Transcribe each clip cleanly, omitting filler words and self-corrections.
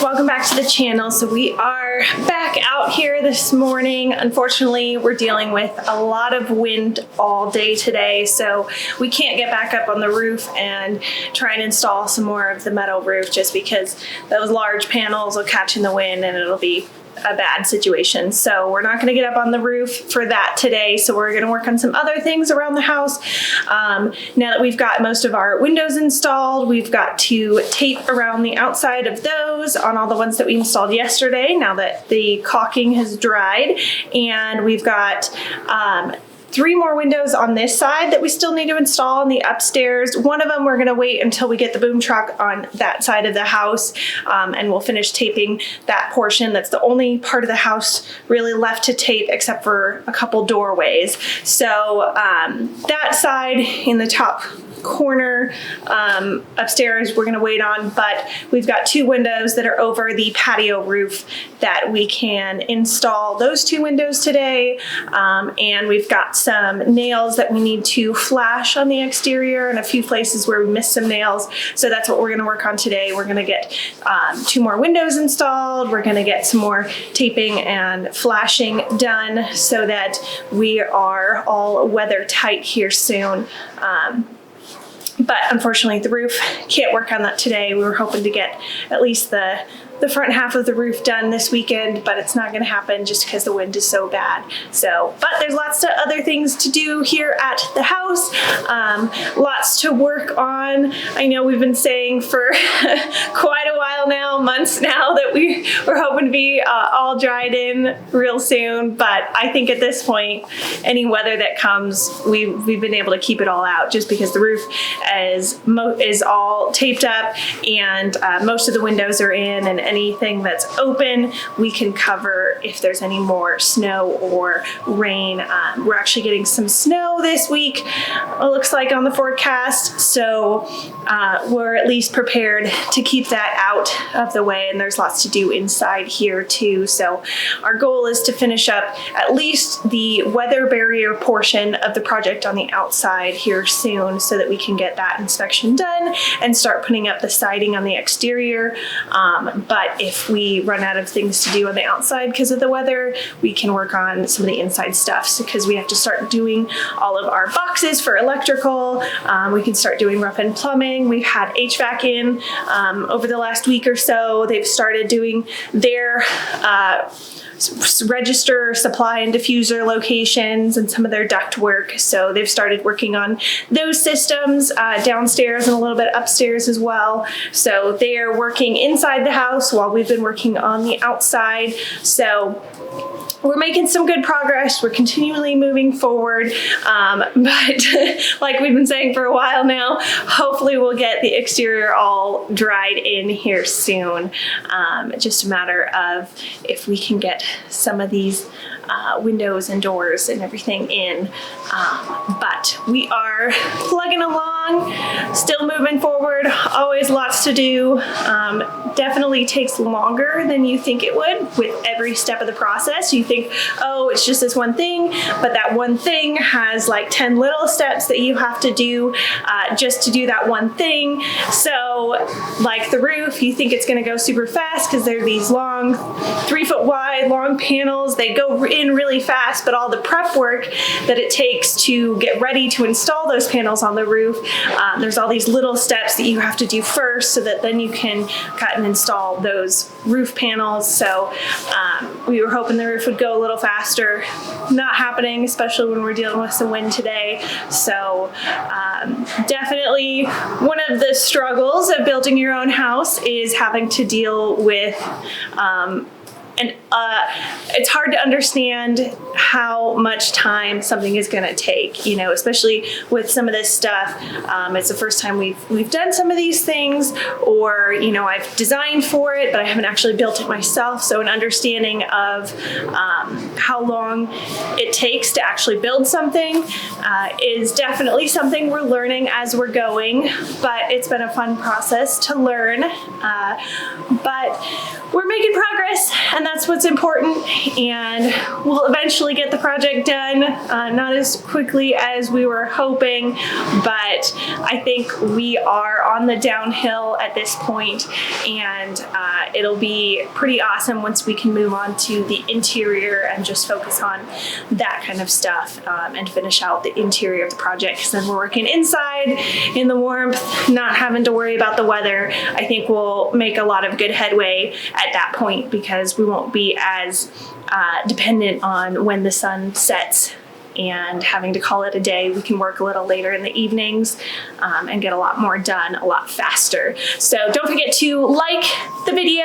welcome back to the channel. So we are back out here this morning. Unfortunately, we're dealing with a lot of wind all day today, so we can't get back up on the roof and try and install some more of the metal roof just because those large panels will catch in the wind and it'll be a bad situation. So we're not going to get up on the roof for that today. So we're going to work on some other things around the house. Now that we've got most of our windows installed, we've got to tape around the outside of those on all the ones that we installed yesterday, now that the caulking has dried. And we've got 3 more windows on this side that we still need to install on the upstairs. One of them we're gonna wait until we get the boom truck on that side of the house, and we'll finish taping that portion. That's the only part of the house really left to tape except for a couple doorways. So that side in the top corner upstairs we're going to wait on, but we've got 2 windows that are over the patio roof that we can install those 2 windows today, and we've got some nails that we need to flash on the exterior and a few places where we missed some nails, so that's what we're going to work on today. We're going to get 2 more windows installed. We're going to get some more taping and flashing done so that we are all weather tight here soon. But unfortunately the roof can't work on that today. We were hoping to get at least the front half of the roof done this weekend, but it's not going to happen just because the wind is so bad. So, but there's lots of other things to do here at the house. Lots to work on. I know we've been saying for quite a while now, months now, that we're hoping to be all dried in real soon. But I think at this point, any weather that comes, we've been able to keep it all out just because the roof is all taped up and most of the windows are in, and anything that's open we can cover if there's any more snow or rain. We're actually getting some snow this week, it looks like, on the forecast, so we're at least prepared to keep that out of the way, and there's lots to do inside here too. So our goal is to finish up at least the weather barrier portion of the project on the outside here soon so that we can get that inspection done and start putting up the siding on the exterior. But if we run out of things to do on the outside because of the weather, we can work on some of the inside stuff, because we have to start doing all of our boxes for electrical. We can start doing rough-end plumbing. We've had HVAC in over the last week or so. They've started doing their register, supply, and diffuser locations and some of their duct work. So they've started working on those systems downstairs and a little bit upstairs as well. So they are working inside the house while we've been working on the outside. So we're making some good progress. We're continually moving forward. But like we've been saying for a while now, hopefully we'll get the exterior all dried in here soon. Just a matter of if we can get some of these windows and doors and everything in. But we are plugging along, still moving forward, always lots to do. Definitely takes longer than you think it would with every step of the process. You think, oh, it's just this one thing, but that one thing has like 10 little steps that you have to do just to do that one thing. So like the roof, you think it's going to go super fast because they're these long, 3 foot wide, long panels. They go in really fast, but all the prep work that it takes to get ready to install those panels on the roof, there's all these little steps that you have to do first so that then you can cut and install those roof panels. So we were hoping the roof would go a little faster. Not happening, especially when we're dealing with some wind today. So definitely one of the struggles of building your own house is having to deal with and it's hard to understand how much time something is going to take, you know, especially with some of this stuff. It's the first time we've done some of these things, or, you know, I've designed for it, but I haven't actually built it myself. So an understanding of how long it takes to actually build something is definitely something we're learning as we're going, but it's been a fun process to learn. But we're making progress, and that's what's important. And we'll eventually get the project done, not as quickly as we were hoping, but I think we are on the downhill at this point, and it'll be pretty awesome once we can move on to the interior and just focus on that kind of stuff, and finish out the interior of the project. Because then we're working inside in the warmth, not having to worry about the weather. I think we'll make a lot of good headway at that point, because we won't be as dependent on when the sun sets and having to call it a day. We can work a little later in the evenings, and get a lot more done a lot faster. So don't forget to like the video,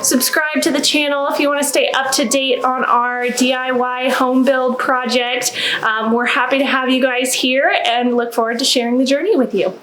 subscribe to the channel if you want to stay up to date on our DIY home build project. We're happy to have you guys here and look forward to sharing the journey with you.